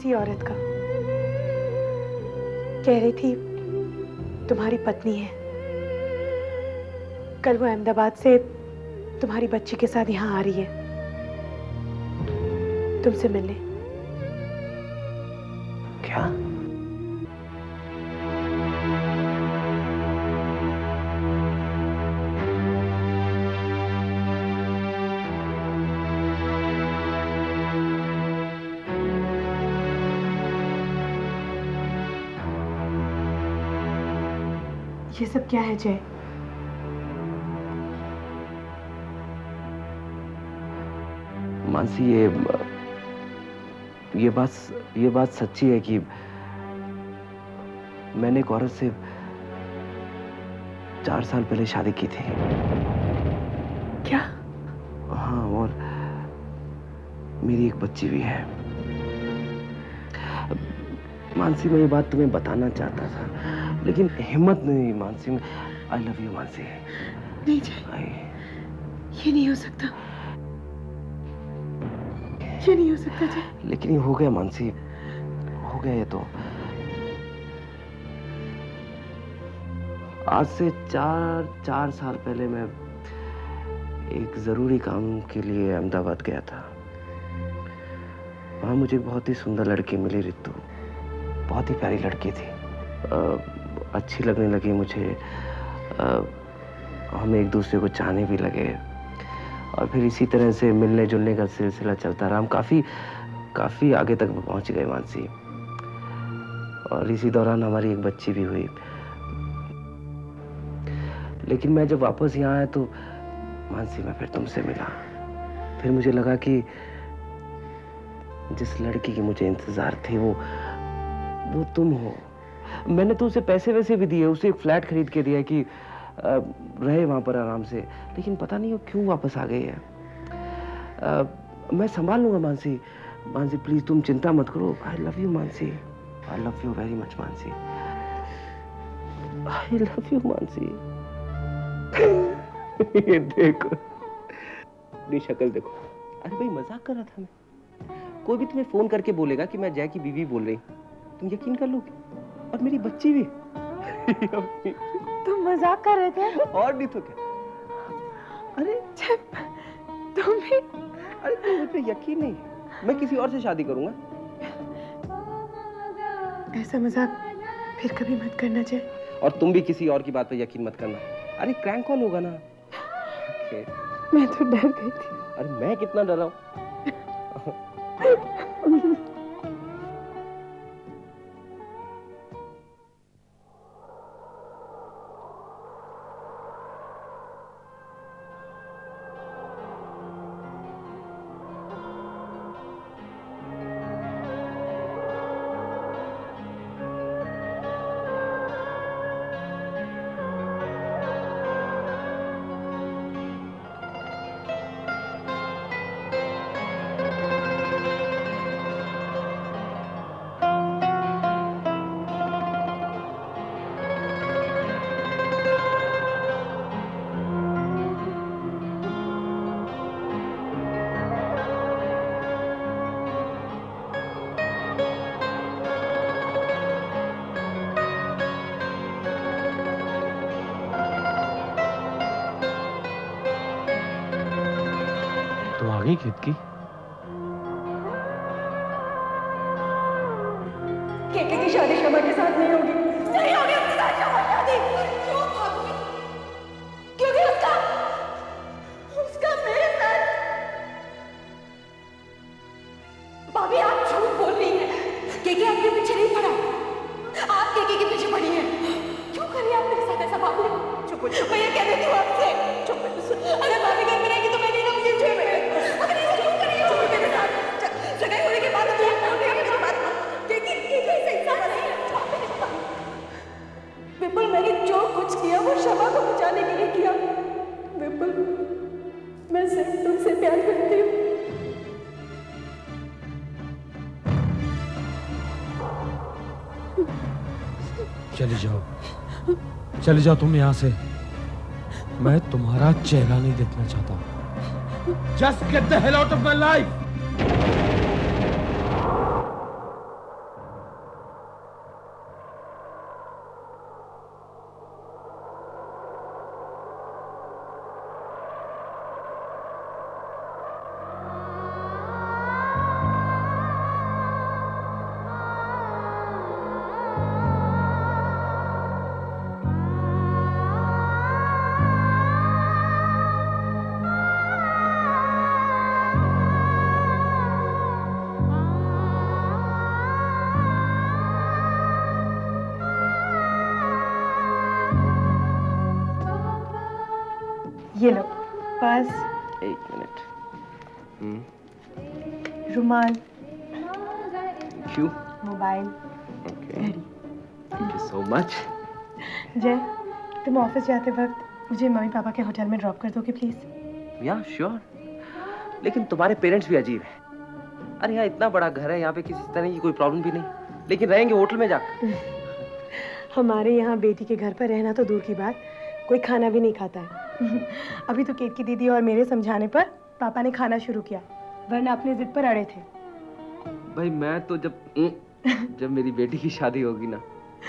सी औरत का। कह रही थी तुम्हारी पत्नी है, कल वो अहमदाबाद से तुम्हारी बच्ची के साथ यहाँ आ रही है तुमसे मिलने। क्या? ये सब क्या है जय? मानसी, ये बात सच्ची है कि मैंने एक औरत से 4 साल पहले शादी की थी। क्या? हाँ, और मेरी एक बच्ची भी है। मानसी, मैं ये बात तुम्हें बताना चाहता था लेकिन हिम्मत नहीं हुई। Mansi, I love you Mansi. नहीं जय, ये नहीं हो सकता, ये नहीं हो सकता जय। लेकिन ये हो गया मानसी, हो गया ये तो। आज से 4 साल पहले मैं एक जरूरी काम के लिए अहमदाबाद गया था। वहां मुझे एक बहुत ही सुंदर लड़की मिली, रितु। बहुत ही प्यारी लड़की थी, अच्छी लगने लगी मुझे। हम एक दूसरे को चाहने भी लगे और फिर इसी तरह से मिलने जुलने का सिलसिला चलता रहा। हम काफी आगे तक पहुंच गए मानसी, और इसी दौरान हमारी एक बच्ची भी हुई। लेकिन मैं जब वापस यहाँ आया तो मानसी, मैं फिर तुमसे मिला। फिर मुझे लगा कि जिस लड़की की मुझे इंतजार थी वो तुम हो। मैंने तो उसे पैसे वैसे भी दिए, उसे एक फ्लैट खरीद के दिया कि रहे वहां पर आराम से। लेकिन पता नहीं वो क्यों वापस आ गई है। मैं संभाल लूंगा मानसी। मानसी प्लीज तुम चिंता मत करो। I love you Mansi, I love you very much Mansi, I love you Mansi. ये देखो, अपनी शक्ल देखो। अरे भाई, मजाक कर रहा था मैं। कोई भी तुम्हें फोन करके बोलेगा कि मैं जय की बीवी बोल रही, तुम यकीन कर लोगे? और मेरी बच्ची भी। तुम मजाक कर रहे थे? और नहीं तो क्या। अरे तुम भी? अरे तुम मुझ पे यकीन नहीं, मैं किसी और से शादी करूंगा। ऐसा मजाक फिर कभी मत करना जय। और तुम भी किसी और की बात पे यकीन मत करना। अरे क्रैंक कॉल होगा ना। मैं तो डर गई थी। अरे मैं कितना डरा हूं। खेत की केके की शादी शमा के साथ नहीं होगी, नहीं होगी उसके साथ शमा की शादी। क्यों भाभी? क्योंकि उसका मेरे साथ। भाभी आप झूठ बोल रही हैं। केके आपके पीछे नहीं पड़ा, आप केके के पीछे पड़ी हैं। क्यों कर रही हैं आप मेरे साथ ऐसा? भाभी चुप हो, मैं ये कह देती हूँ आपसे। चुप। अगर भाभी घर में रहेगी तो मैं नहीं रहूंगी। अगर ये झूठ कर रही हो मेरे साथ, सगाई होने के बाद तो आप बोल रही हैं मेरी बात। केके ऐसा इंसान नहीं है। विपुल, मैंने जो कुछ किया वो शमा को बचाने के लिए किया। विपुल, मैं सिर्फ तुमसे प्यार करती हूँ। चली जाओ तुम यहाँ से। मैं तुम्हारा चेहरा नहीं देखना चाहता। Just get the hell out of my life! पास एक मिनट। रुमाल, क्यों? मोबाइल, ओके, घड़ी। Thank you so much. जय, तुम ऑफिस जाते वक्त मुझे मम्मी पापा के होटल में ड्रॉप कर दोगे प्लीज? या श्योर, लेकिन तुम्हारे पेरेंट्स भी अजीब हैं। अरे यहाँ इतना बड़ा घर है, यहाँ पे किसी तरह की कोई प्रॉब्लम भी नहीं, लेकिन रहेंगे होटल में जाकर। हमारे यहाँ बेटी के घर पर रहना तो दूर की बात, कोई खाना भी नहीं खाता है। अभी तो केट की दीदी और मेरे समझाने पर पापा ने खाना शुरू किया, वरना अपनी जिद पर अड़े थे। भाई मैं तो जब मेरी बेटी की शादी होगी ना,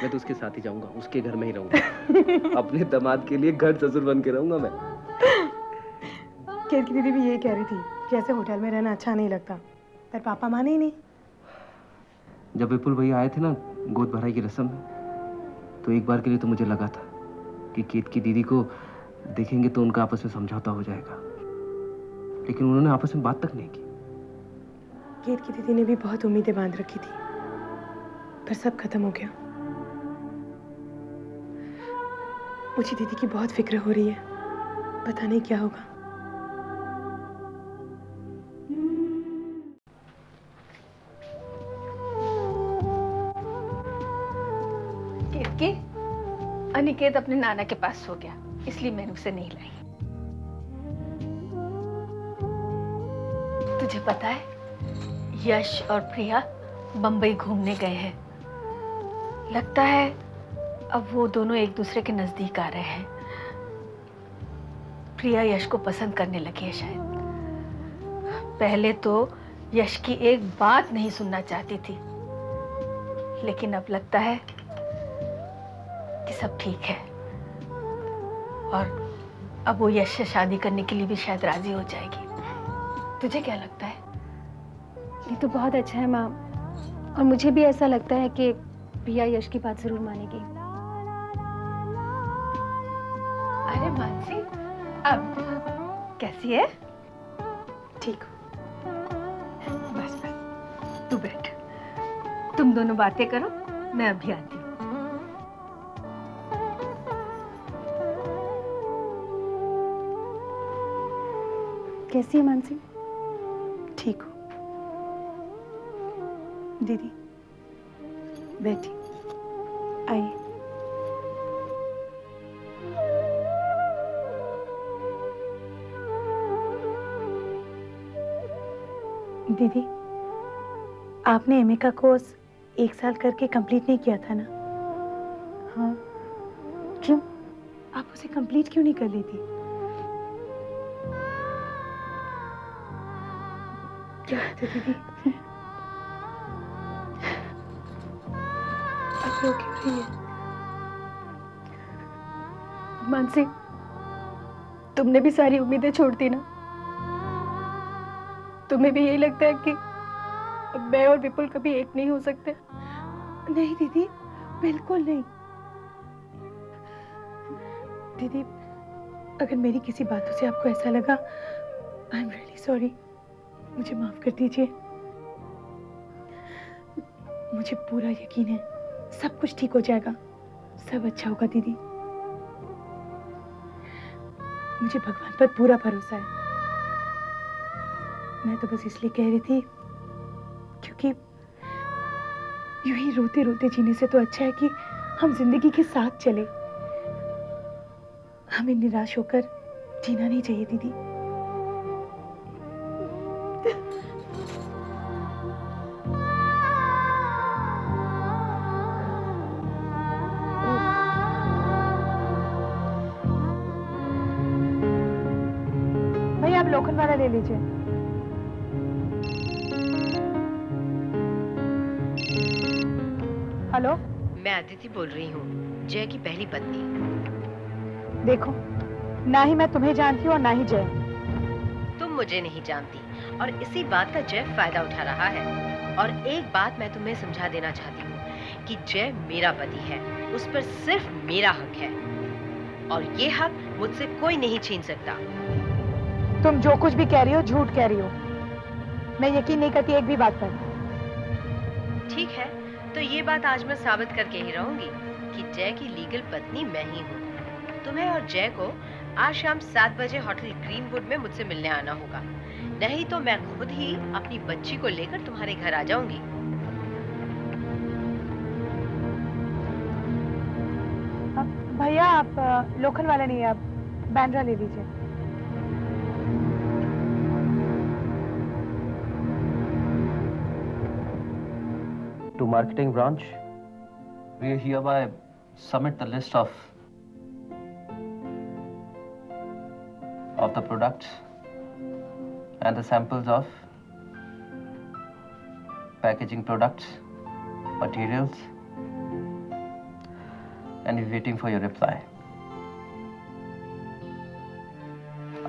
मैं तो उसके साथ ही जाऊंगा, उसके घर में ही रहूंगा। अपने दामाद के लिए घर ससुर बन के रहूंगा मैं। केट की दीदी भी यही कह रही थी कि ऐसे होटल में रहना अच्छा नहीं लगता, पर पापा माने ही नहीं। जब विपुल भैया आए थे ना गोद भराई की रस्म में, तो एक बार के लिए तो मुझे लगा था कि केट की दीदी को देखेंगे तो उनका आपस में समझौता हो जाएगा, लेकिन उन्होंने आपस में बात तक नहीं की। केट की दीदी ने भी बहुत उम्मीदें बांध रखी थी, पर सब खत्म हो गया। मुझे दीदी की बहुत फिक्र हो रही है, पता नहीं क्या होगा। केतकी, अनिकेत अपने नाना के पास सो गया, इसलिए मैंने उसे नहीं लाई। तुझे पता है, यश और प्रिया बंबई घूमने गए हैं। लगता है अब वो दोनों एक दूसरे के नजदीक आ रहे हैं। प्रिया यश को पसंद करने लगी है शायद। पहले तो यश की एक बात नहीं सुनना चाहती थी, लेकिन अब लगता है कि सब ठीक है, और अब वो यश से शादी करने के लिए भी शायद राजी हो जाएगी। तुझे क्या लगता है? ये तो बहुत अच्छा है माँ, और मुझे भी ऐसा लगता है कि प्रिया यश की बात जरूर मानेगी। अरे मानसी, अब कैसी है? ठीक हो? बस बस, तू बैठ, तुम दोनों बातें करो, मैं अभी आती हूँ। कैसी है मानसी? ठीक हो? दीदी बैठी, आइए। दीदी, आपने एमए का कोर्स 1 साल करके कंप्लीट नहीं किया था ना? हाँ, क्यों? आप उसे कंप्लीट क्यों नहीं कर लेती? क्या बात है दीदी? आप रो क्यों रही है? मानसी, तुमने भी सारी उम्मीदें छोड़ दी ना? तुम्हें भी यही लगता है कि अब मैं और विपुल कभी एक नहीं हो सकते? नहीं दीदी, बिल्कुल नहीं। दीदी, अगर मेरी किसी बातों से आपको ऐसा लगा, आई एम रियली सॉरी, मुझे माफ कर दीजिए। मुझे पूरा यकीन है सब कुछ ठीक हो जाएगा, सब अच्छा होगा दीदी। मुझे भगवान पर पूरा भरोसा है। मैं तो बस इसलिए कह रही थी क्योंकि यूं ही रोते रोते जीने से तो अच्छा है कि हम जिंदगी के साथ चले। हमें निराश होकर जीना नहीं चाहिए दीदी। भैया आप लोखंड वाला ले लीजिए। हेलो, मैं अदिति बोल रही हूँ, जय की पहली पत्नी। देखो, ना ही मैं तुम्हें जानती हूँ और ना ही जय। तुम मुझे नहीं जानती, और इसी बात का जय फायदा उठा रहा है। और एक बात मैं तुम्हें समझा देना चाहती हूँ कि जय मेरा पति है, उस पर सिर्फ मेरा हक है, और ये हक मुझसे कोई नहीं छीन सकता। तुम जो कुछ भी कह रही हो झूठ कह रही हो। मैं यकीन नहीं करती एक भी बात पर। ठीक है, तो ये बात आज मैं साबित करके ही रहूंगी कि जय की लीगल पत्नी मैं ही हूँ। तुम्हें और जय को आज शाम 7 बजे होटल ग्रीनवुड में मुझसे मिलने आना होगा, नहीं तो मैं खुद ही अपनी बच्ची को लेकर तुम्हारे घर आ जाऊंगी। भैया आप लोखंड वाला नहीं, आप बैंड्रा ले लीजिए। To marketing branch, we hereby submit the list of the products and the samples of packaging products, materials, and we're waiting for your reply.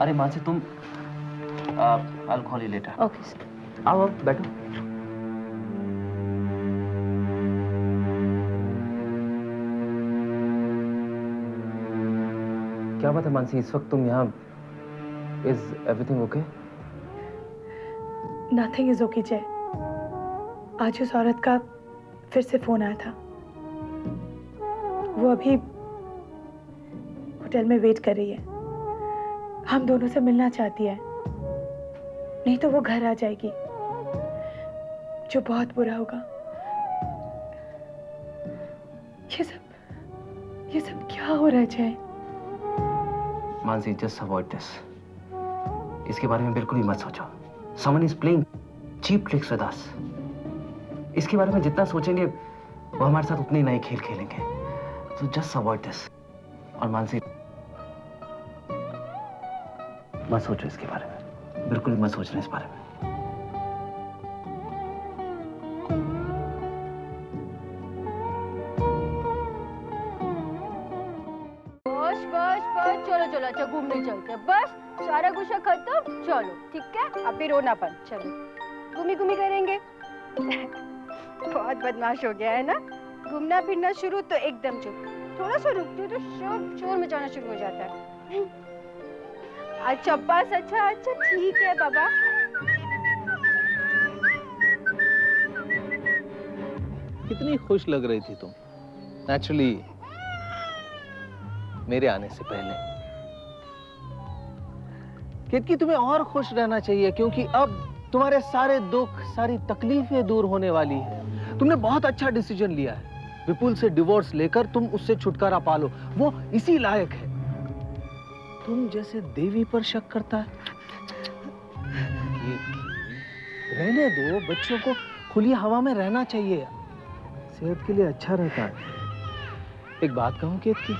अरे मानसी तुम I'll call you later. Okay sir. आओ बैठो। क्या बात है मानसी, इस वक्त तुम यहाँ? Is everything okay? Nothing is okay जय। आज उस औरत का फिर से फोन आया था। वो अभी होटल में वेट कर रही है। हम दोनों से मिलना चाहती है, नहीं तो वो घर आ जाएगी, जो बहुत बुरा होगा। ये सब क्या हो रहा है जय? Mansi, just avoid this. इसके बारे में बिल्कुल भी मत सोचो। Someone is playing cheap tricks with us. इसके बारे में जितना सोचेंगे वो हमारे साथ उतने नए खेल खेलेंगे। So just avoid this. और मानसी, मत सोचो इसके बारे में, बिल्कुल भी मत सोचना इस बारे में। बस चलो चलो, अच्छा घूमने चलते हैं, बस सारा गुस्सा खत्म, चलो ठीक है, अब भी रोनापन, चलो घूमी करेंगे। बहुत बदमाश हो गया है ना, घूमना फिरना शुरू तो एकदम चुप, थोड़ा सा रुकती तो शोर मचाना शुरू हो जाता है। अच्छा बस, अच्छा ठीक है बाबा। कितनी खुश लग रही थी तुम नेचुरली मेरे आने से पहले। केतकी, तुम्हें और खुश रहना चाहिए क्योंकि अब तुम्हारे सारे दुख, सारी तकलीफें दूर होने वाली है। तुमने बहुत अच्छा डिसीजन लिया है। विपुल से डिवोर्स लेकर तुम उससे छुटकारा पालो, वो इसी लायक है। तुम जैसे देवी पर शक करता है। रहने दो, बच्चों को खुली हवा में रहना चाहिए, सेहत के लिए अच्छा रहता है। एक बात कहूं केतकी,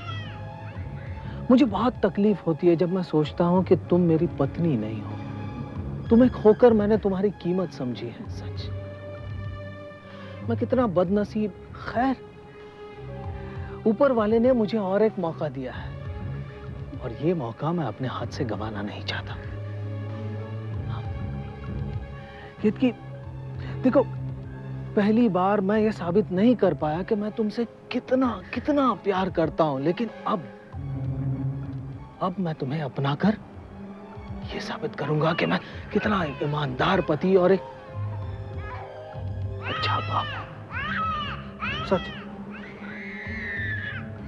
मुझे बहुत तकलीफ होती है जब मैं सोचता हूं कि तुम मेरी पत्नी नहीं हो। तुम्हें खोकर मैंने तुम्हारी कीमत समझी है। सच, मैं कितना बदनसीब। खैर, ऊपर वाले ने मुझे और एक मौका दिया है और ये मौका मैं अपने हाथ से गंवाना नहीं चाहता। केतकी, देखो, पहली बार मैं ये साबित नहीं कर पाया कि मैं तुमसे कितना प्यार करता हूं, लेकिन अब मैं तुम्हें अपनाकर ये साबित करूंगा कि मैं कितना ईमानदार पति और एक अच्छा बाप हूं। सच।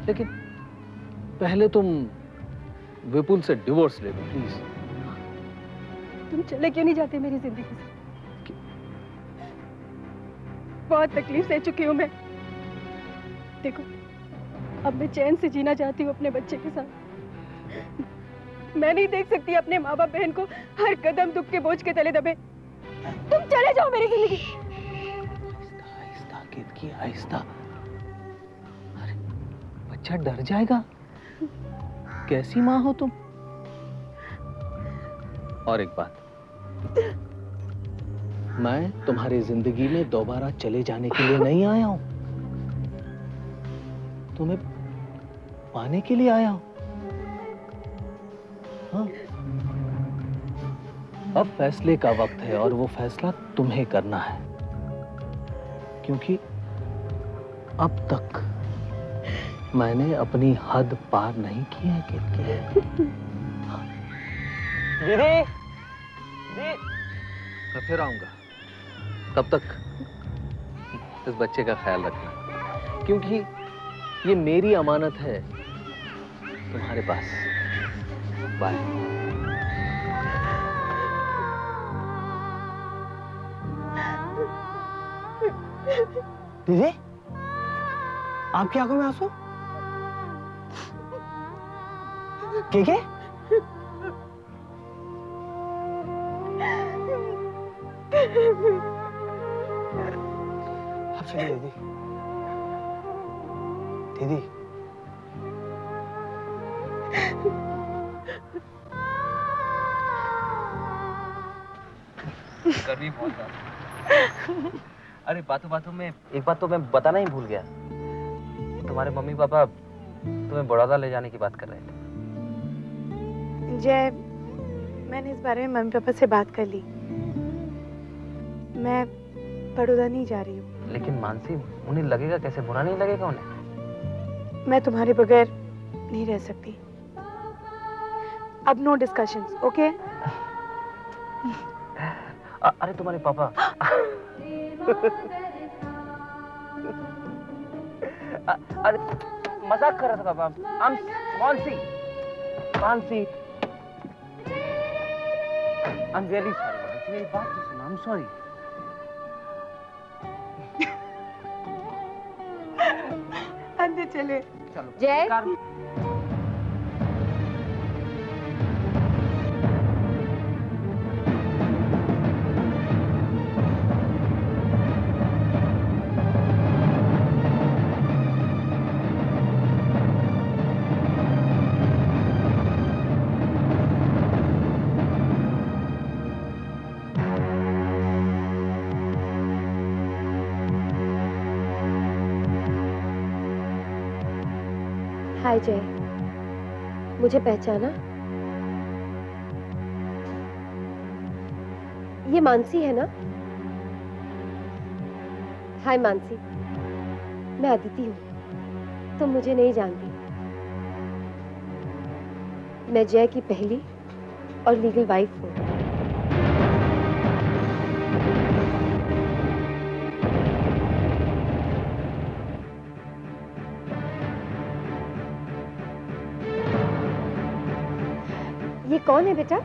लेकिन पहले तुम विपुल से डिवोर्स ले लो प्लीज। तुम चले क्यों नहीं जाते मेरी जिंदगी से? बहुत तकलीफ सह चुकी हूँ मैं। देखो, अब मैं चैन से जीना चाहती हूँ अपने बच्चे के साथ। मैं नहीं देख सकती अपने माँ बाप बहन को हर कदम दुख के बोझ के तले दबे। तुम चले जाओ मेरी जिंदगी। आहिस्ता केतकी, आहिस्ता। अरे बच्चा डर जाएगा। कैसी माँ हो तुम? और एक बात, मैं तुम्हारी जिंदगी में दोबारा चले जाने के लिए नहीं आया हूं, तुम्हें पाने के लिए आया हूं। हाँ। अब फैसले का वक्त है और वो फैसला तुम्हें करना है, क्योंकि अब तक मैंने अपनी हद पार नहीं की है केतकी। दीदी, मैं फिर आऊंगा। तब तक इस बच्चे का ख्याल रखना, क्योंकि ये मेरी अमानत है तुम्हारे पास। बाय। दीदी, आपकी आंखों में आंसू? के? आप चलिए दीदी। दीदी, गर्मी बहुत है। अरे बातों बातों में एक बात तो मैं बताना ही भूल गया। तुम्हारे मम्मी पापा तुम्हें बड़ौदा ले जाने की बात कर रहे थे। जय, मैंने इस बारे में मम्मी पापा से बात कर ली। मैं बड़ौदा नहीं जा रही हूँ। लेकिन मानसी, उन्हें लगेगा कैसे? बुरा नहीं लगेगा उन्हें? मैं तुम्हारे बगैर नहीं रह सकती। अब नो डिस्कशंस, ओके? अरे तुम्हारे पापा अरे मजाक कर रहा था पापा। Mansi, I am really sorry. Mansi, मेरी बात तो सुनो। I am sorry. अंदर चले। चलो जय। हाय जय, मुझे पहचाना? ये मानसी है ना? हाय मानसी, मैं अदिति हूँ। तुम मुझे नहीं जानती। मैं जय की पहली और लीगल वाइफ हूँ। ये कौन है बेटा?